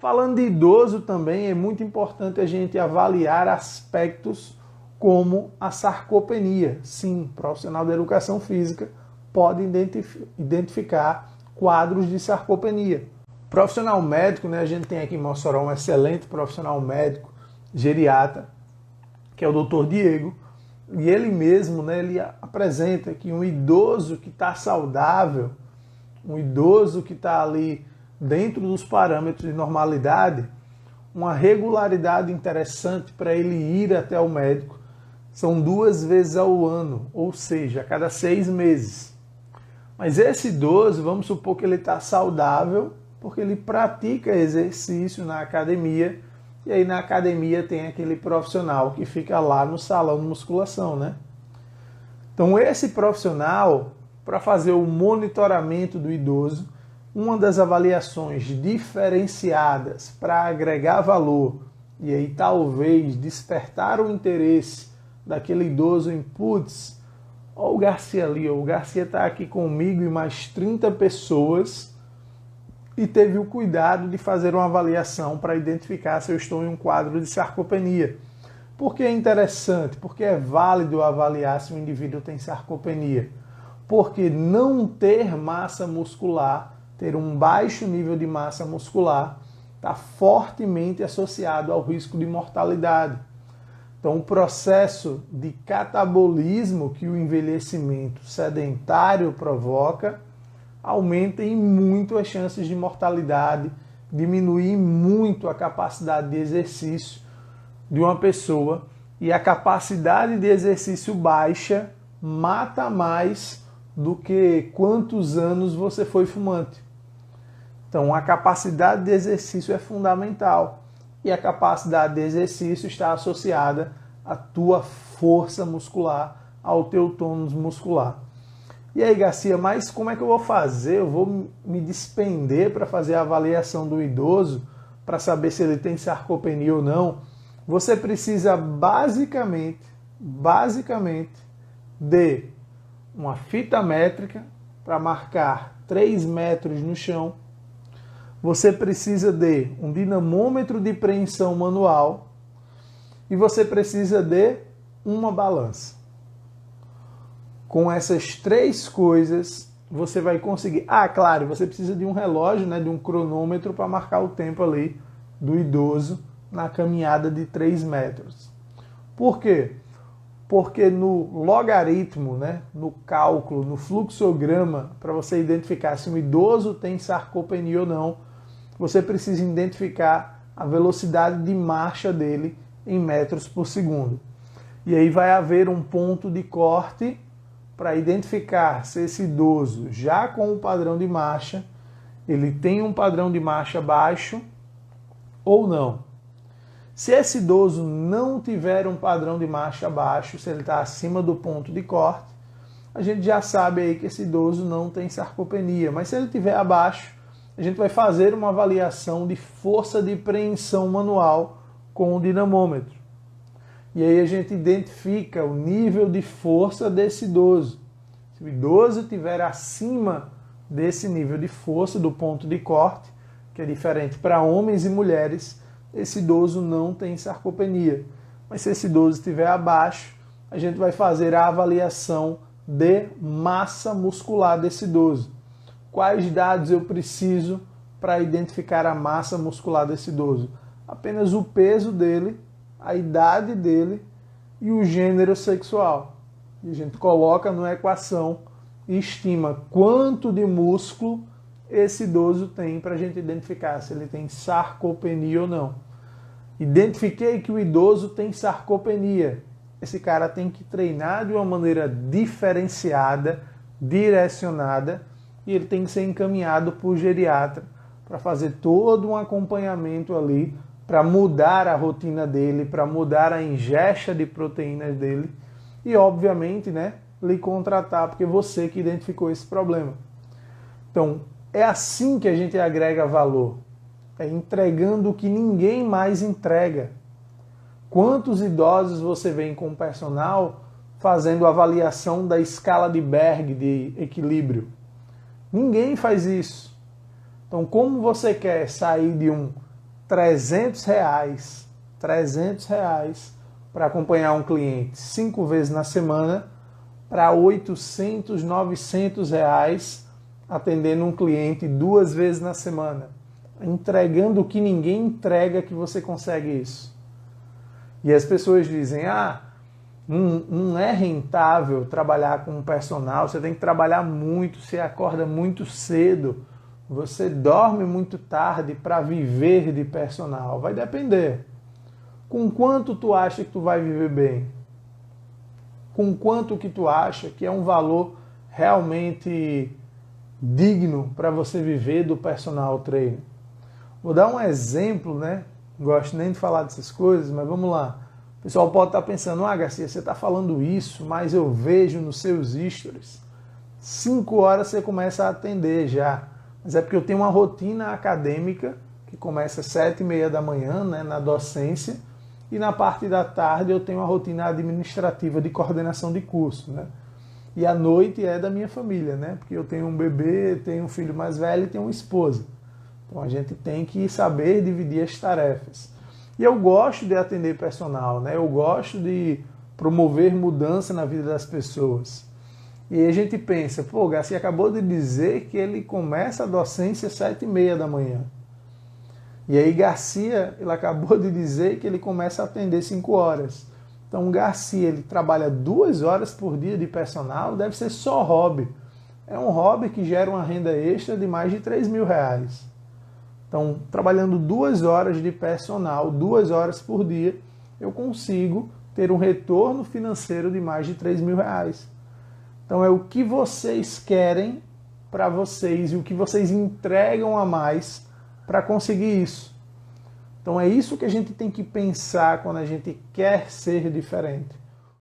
Falando de idoso também, é muito importante a gente avaliar aspectos como a sarcopenia. Sim, o profissional da educação física pode identificar quadros de sarcopenia. Profissional médico, né, a gente tem aqui em Mossoró um excelente profissional médico, geriatra, que é o Dr. Diego, e ele mesmo, né, ele apresenta que um idoso que está saudável, um idoso que está ali dentro dos parâmetros de normalidade, uma regularidade interessante para ele ir até o médico são 2 vezes ao ano, ou seja, a cada 6 meses. Mas esse idoso, vamos supor que ele está saudável, porque ele pratica exercício na academia, e aí na academia tem aquele profissional que fica lá no salão de musculação, né? Então esse profissional, para fazer o monitoramento do idoso, uma das avaliações diferenciadas para agregar valor e aí talvez despertar o interesse daquele idoso em putz, olha o Garcia ali, o Garcia está aqui comigo e mais 30 pessoas e teve o cuidado de fazer uma avaliação para identificar se eu estou em um quadro de sarcopenia. Por que é interessante? Porque é válido avaliar se o indivíduo tem sarcopenia. Porque não ter massa muscular, ter um baixo nível de massa muscular, está fortemente associado ao risco de mortalidade. Então, o processo de catabolismo que o envelhecimento sedentário provoca aumenta em muito as chances de mortalidade, diminui muito a capacidade de exercício de uma pessoa, e a capacidade de exercício baixa mata mais do que quantos anos você foi fumante. Então, a capacidade de exercício é fundamental. E a capacidade de exercício está associada à tua força muscular, ao teu tônus muscular. E aí, Garcia, mas como é que eu vou fazer? Eu vou me despender para fazer a avaliação do idoso, para saber se ele tem sarcopenia ou não? Você precisa basicamente de uma fita métrica para marcar 3 metros no chão. Você precisa de um dinamômetro de preensão manual e você precisa de uma balança. Com essas 3 coisas, você vai conseguir... claro, você precisa de um relógio, né, de um cronômetro para marcar o tempo ali do idoso na caminhada de 3 metros. Por quê? Porque no logaritmo, né, no cálculo, no fluxograma, para você identificar se um idoso tem sarcopenia ou não, você precisa identificar a velocidade de marcha dele em metros por segundo. E aí vai haver um ponto de corte para identificar se esse idoso, já com o padrão de marcha, ele tem um padrão de marcha baixo ou não. Se esse idoso não tiver um padrão de marcha baixo, se ele está acima do ponto de corte, a gente já sabe aí que esse idoso não tem sarcopenia. Mas se ele estiver abaixo, a gente vai fazer uma avaliação de força de preensão manual com o dinamômetro. E aí a gente identifica o nível de força desse idoso. Se o idoso estiver acima desse nível de força do ponto de corte, que é diferente para homens e mulheres, esse idoso não tem sarcopenia. Mas se esse idoso estiver abaixo, a gente vai fazer a avaliação de massa muscular desse idoso. Quais dados eu preciso para identificar a massa muscular desse idoso? Apenas o peso dele, a idade dele e o gênero sexual. E a gente coloca numa equação e estima quanto de músculo esse idoso tem para a gente identificar se ele tem sarcopenia ou não. Identifiquei que o idoso tem sarcopenia. Esse cara tem que treinar de uma maneira diferenciada, direcionada, e ele tem que ser encaminhado por geriatra para fazer todo um acompanhamento ali, para mudar a rotina dele, para mudar a ingesta de proteínas dele e, obviamente, né, lhe contratar, porque você que identificou esse problema. Então, é assim que a gente agrega valor. É entregando o que ninguém mais entrega. Quantos idosos você vê com o personal fazendo avaliação da escala de Berg de equilíbrio? Ninguém faz isso. Então, como você quer sair de um R$300, R$300 para acompanhar um cliente 5 vezes na semana, para R$800, R$900 atendendo um cliente 2 vezes na semana, entregando o que ninguém entrega, que você consegue isso. E as pessoas dizem, não é rentável trabalhar com um personal, você tem que trabalhar muito, você acorda muito cedo, você dorme muito tarde para viver de personal. Vai depender. Com quanto tu acha que tu vai viver bem? Com quanto que tu acha que é um valor realmente digno para você viver do personal trainer? Vou dar um exemplo, né? Não gosto nem de falar dessas coisas, mas vamos lá. O pessoal pode estar pensando, Garcia, você está falando isso, mas eu vejo nos seus stories. 5 horas você começa a atender já. Mas é porque eu tenho uma rotina acadêmica que começa às 7h30 da manhã, né, na docência, e na parte da tarde eu tenho uma rotina administrativa de coordenação de curso, né? E à noite é da minha família, né? Porque eu tenho um bebê, tenho um filho mais velho e tenho uma esposa. Então a gente tem que saber dividir as tarefas. E eu gosto de atender personal, né? Eu gosto de promover mudança na vida das pessoas. E aí a gente pensa, Garcia acabou de dizer que ele começa a docência às 7h30 da manhã. E aí Garcia, ele acabou de dizer que ele começa a atender 5 horas. Então Garcia, ele trabalha 2 horas por dia de personal, deve ser só hobby. É um hobby que gera uma renda extra de mais de R$3.000. Então, trabalhando 2 horas de personal, 2 horas por dia, eu consigo ter um retorno financeiro de mais de R$3.000. Então é o que vocês querem para vocês e o que vocês entregam a mais para conseguir isso. Então é isso que a gente tem que pensar quando a gente quer ser diferente.